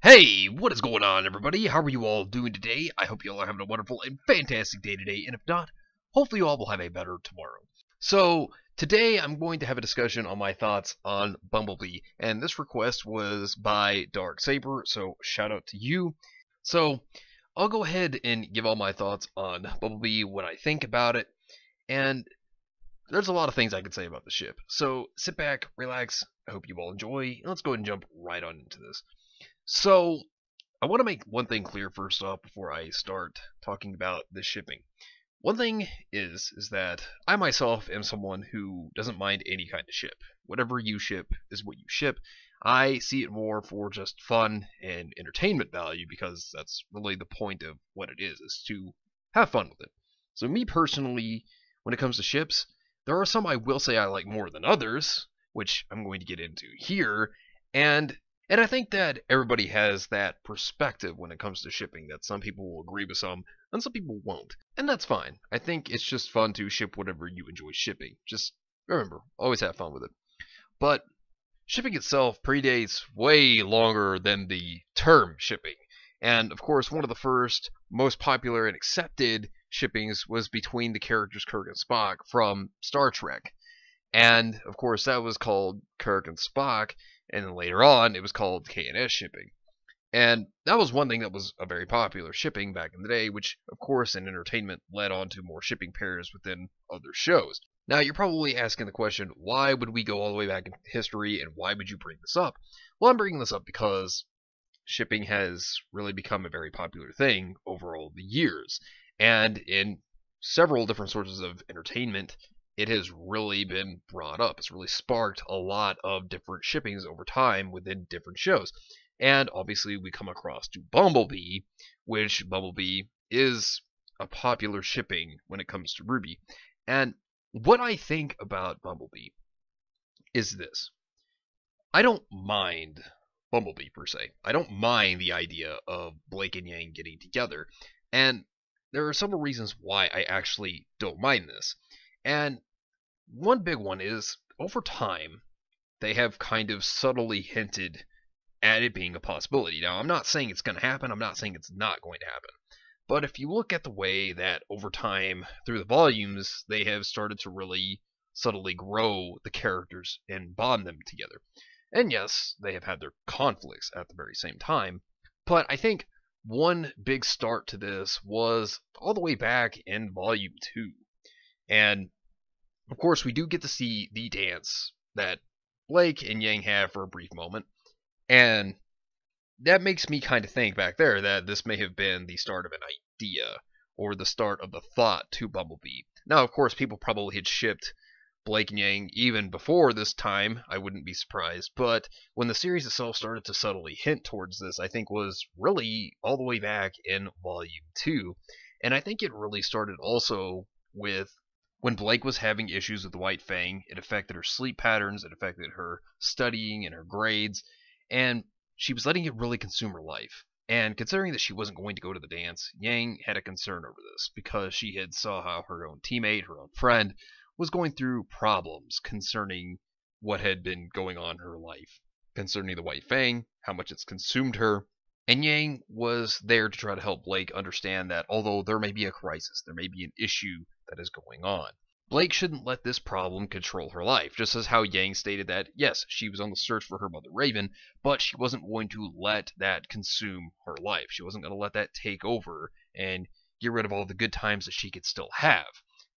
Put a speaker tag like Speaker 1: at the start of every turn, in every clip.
Speaker 1: Hey, what is going on, everybody? How are you all doing today? I hope you all are having a wonderful and fantastic day today, and if not, hopefully you all will have a better tomorrow. So, today I'm going to have a discussion on my thoughts on Bumblebee, and this request was by Dark Saber, so shout out to you. So, I'll go ahead and give all my thoughts on Bumblebee, what I think about it, and there's a lot of things I could say about the ship. So, sit back, relax, I hope you all enjoy, and let's go ahead and jump right on into this. So, I want to make one thing clear first off before I start talking about the shipping. One thing is that I myself am someone who doesn't mind any kind of ship. Whatever you ship is what you ship. I see it more for just fun and entertainment value because that's really the point of what it is to have fun with it. So me personally, when it comes to ships, there are some I will say I like more than others, which I'm going to get into here, and I think that everybody has that perspective when it comes to shipping, that some people will agree with some, and some people won't. And that's fine. I think it's just fun to ship whatever you enjoy shipping. Just remember, always have fun with it. But shipping itself predates way longer than the term shipping. And of course, one of the first, most popular and accepted shippings was between the characters Kirk and Spock from Star Trek. And of course, that was called Kirk and Spock, and then later on, it was called K&S shipping. And that was one thing that was a very popular shipping back in the day, which, of course, in entertainment led on to more shipping pairs within other shows. Now, you're probably asking the question, why would we go all the way back in history, and why would you bring this up? Well, I'm bringing this up because shipping has really become a very popular thing over all the years. And in several different sources of entertainment, it has really been brought up. It's really sparked a lot of different shippings over time within different shows. And obviously we come across to Bumblebee, which Bumblebee is a popular shipping when it comes to RWBY. And what I think about Bumblebee is this. I don't mind Bumblebee per se. I don't mind the idea of Blake and Yang getting together. And there are several reasons why I actually don't mind this. And one big one is, over time, they have kind of subtly hinted at it being a possibility. Now, I'm not saying it's going to happen, I'm not saying it's not going to happen. But if you look at the way that over time, through the volumes, they have started to really subtly grow the characters and bond them together. And yes, they have had their conflicts at the very same time, but I think one big start to this was all the way back in Volume 2. And of course, we do get to see the dance that Blake and Yang have for a brief moment, and that makes me kind of think back there that this may have been the start of an idea, or the start of the thought to Bumblebee. Now, of course, people probably had shipped Blake and Yang even before this time, I wouldn't be surprised, but when the series itself started to subtly hint towards this, I think was really all the way back in Volume 2, and I think it really started also with when Blake was having issues with the White Fang. It affected her sleep patterns, it affected her studying and her grades, and she was letting it really consume her life. And considering that she wasn't going to go to the dance, Yang had a concern over this, because she had saw how her own teammate, her own friend, was going through problems concerning what had been going on in her life, concerning the White Fang, how much it's consumed her. And Yang was there to try to help Blake understand that although there may be a crisis, there may be an issue that is going on, Blake shouldn't let this problem control her life, just as how Yang stated that, yes, she was on the search for her mother Raven, but she wasn't going to let that consume her life. She wasn't going to let that take over and get rid of all the good times that she could still have.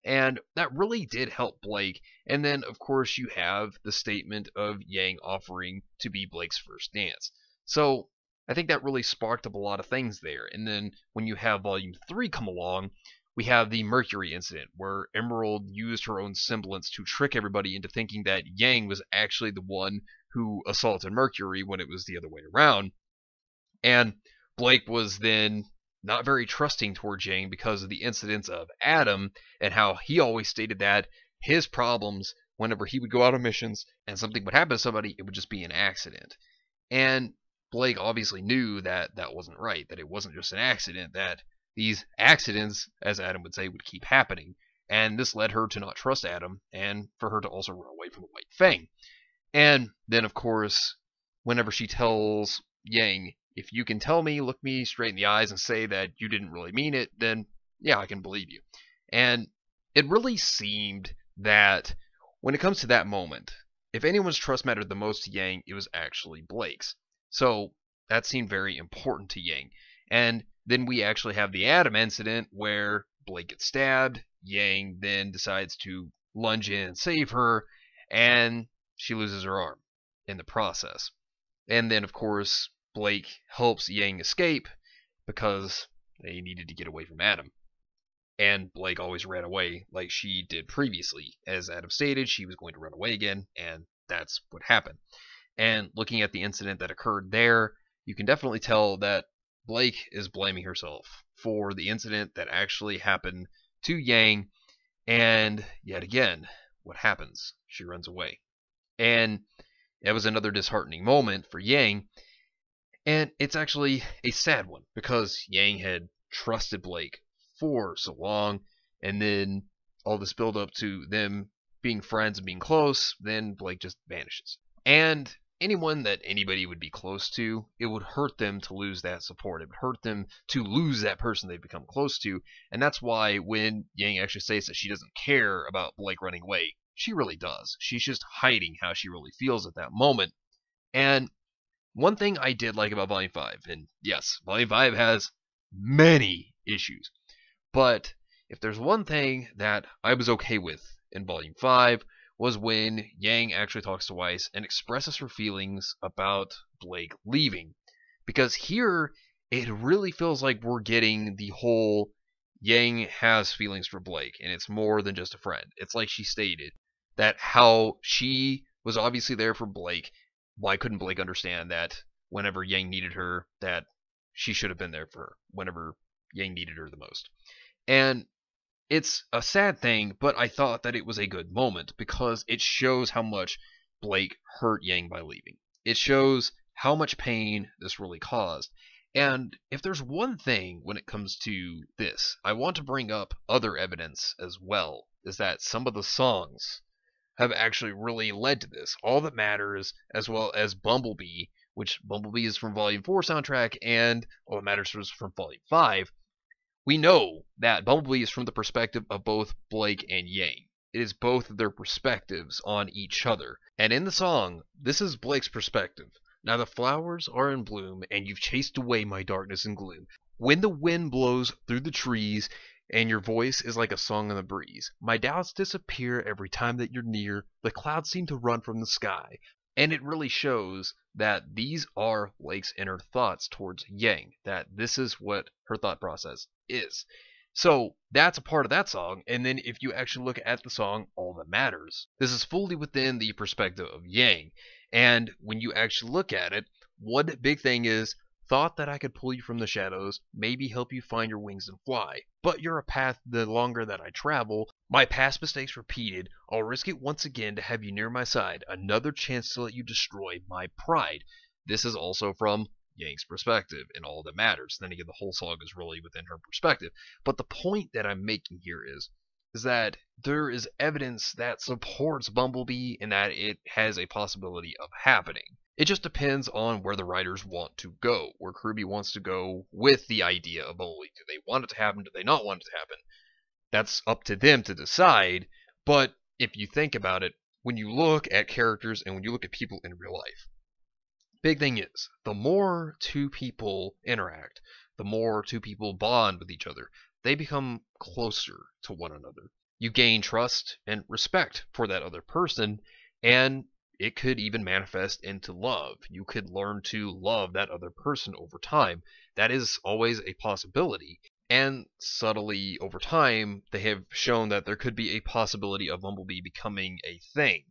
Speaker 1: And that really did help Blake. And then, of course, you have the statement of Yang offering to be Blake's first dance. So I think that really sparked up a lot of things there. And then when you have Volume 3 come along, we have the Mercury incident, where Emerald used her own semblance to trick everybody into thinking that Yang was actually the one who assaulted Mercury when it was the other way around. And Blake was then not very trusting towards Yang because of the incidents of Adam, and how he always stated that his problems, whenever he would go out on missions and something would happen to somebody, it would just be an accident. And Blake obviously knew that that wasn't right, that it wasn't just an accident, that these accidents, as Adam would say, would keep happening. And this led her to not trust Adam, and for her to also run away from the White Fang. And then, of course, whenever she tells Yang if you can tell me, look me straight in the eyes and say that you didn't really mean it, then yeah, I can believe you. And it really seemed that when it comes to that moment, if anyone's trust mattered the most to Yang, it was actually Blake's. So that seemed very important to Yang. And then we actually have the Adam incident where Blake gets stabbed. Yang then decides to lunge in and save her, and she loses her arm in the process. And then, of course, Blake helps Yang escape because they needed to get away from Adam. And Blake always ran away like she did previously. As Adam stated, she was going to run away again, and that's what happened. And looking at the incident that occurred there, you can definitely tell that Blake is blaming herself for the incident that actually happened to Yang. And yet again, what happens? She runs away. And it was another disheartening moment for Yang. And it's actually a sad one because Yang had trusted Blake for so long, and then all this build up to them being friends and being close, then Blake just vanishes. And anyone that anybody would be close to, it would hurt them to lose that support. It would hurt them to lose that person they've become close to. And that's why when Yang actually says that she doesn't care about Blake running away, she really does. She's just hiding how she really feels at that moment. And one thing I did like about Volume 5, and yes, Volume 5 has many issues, but if there's one thing that I was okay with in Volume 5 was when Yang actually talks to Weiss and expresses her feelings about Blake leaving. Because here, it really feels like we're getting the whole Yang has feelings for Blake, and it's more than just a friend. It's like she stated that how she was obviously there for Blake. Why couldn't Blake understand that whenever Yang needed her, that she should have been there for her whenever Yang needed her the most? And it's a sad thing, but I thought that it was a good moment because it shows how much Blake hurt Yang by leaving. It shows how much pain this really caused. And if there's one thing when it comes to this, I want to bring up other evidence as well, is that some of the songs have actually really led to this. All That Matters, as well as Bumblebee, which Bumblebee is from Volume 4 soundtrack, and All That Matters was from Volume 5. We know that Bumblebee is from the perspective of both Blake and Yang. It is both of their perspectives on each other. And in the song, this is Blake's perspective. Now the flowers are in bloom, and you've chased away my darkness and gloom. When the wind blows through the trees, and your voice is like a song in the breeze, my doubts disappear every time that you're near. The clouds seem to run from the sky. And it really shows that these are Blake's inner thoughts towards Yang, that this is what her thought process is. So that's a part of that song, and then if you actually look at the song All That Matters, this is fully within the perspective of Yang. And when you actually look at it, one big thing is, thought that I could pull you from the shadows, maybe help you find your wings and fly. But you're a path the longer that I travel. My past mistakes repeated, I'll risk it once again to have you near my side. Another chance to let you destroy my pride. This is also from Yang's perspective in All That Matters. Then again, the whole song is really within her perspective. But the point that I'm making here is that there is evidence that supports Bumblebee and that it has a possibility of happening. It just depends on where the writers want to go, where RWBY wants to go with the idea of Bumblebee. Do they want it to happen? Do they not want it to happen? That's up to them to decide. But if you think about it, when you look at characters and when you look at people in real life, big thing is, the more two people interact, the more two people bond with each other, they become closer to one another. You gain trust and respect for that other person, and it could even manifest into love. You could learn to love that other person over time. That is always a possibility. And subtly, over time, they have shown that there could be a possibility of Bumblebee becoming a thing.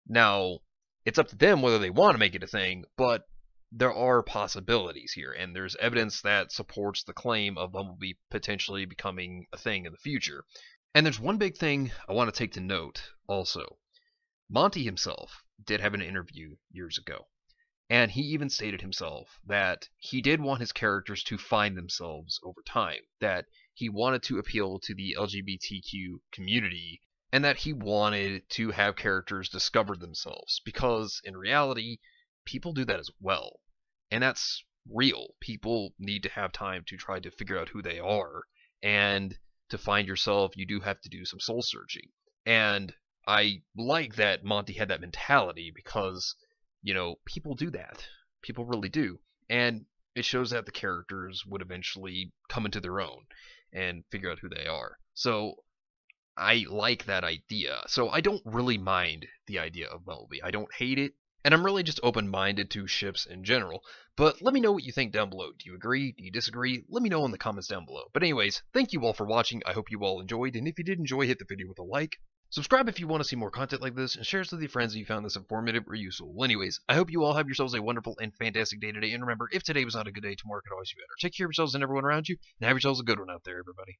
Speaker 1: Now, it's up to them whether they want to make it a thing, but there are possibilities here, and there's evidence that supports the claim of Bumblebee potentially becoming a thing in the future. And there's one big thing I want to take to note also. Monty himself did have an interview years ago, and he even stated himself that he did want his characters to find themselves over time, that he wanted to appeal to the LGBTQ community, and that he wanted to have characters discover themselves, because in reality, people do that as well. And that's real. People need to have time to try to figure out who they are, and to find yourself, you do have to do some soul searching. And I like that Monty had that mentality because, people do that. People really do. And it shows that the characters would eventually come into their own and figure out who they are. So I like that idea. So I don't really mind the idea of Bumblebee. I don't hate it. And I'm really just open-minded to ships in general. But let me know what you think down below. Do you agree? Do you disagree? Let me know in the comments down below. But anyways, thank you all for watching. I hope you all enjoyed. And if you did enjoy, hit the video with a like. Subscribe if you want to see more content like this, and share this with your friends if you found this informative or useful. Well, anyways, I hope you all have yourselves a wonderful and fantastic day today. And remember, if today was not a good day, tomorrow could always be better. Take care of yourselves and everyone around you, and have yourselves a good one out there, everybody.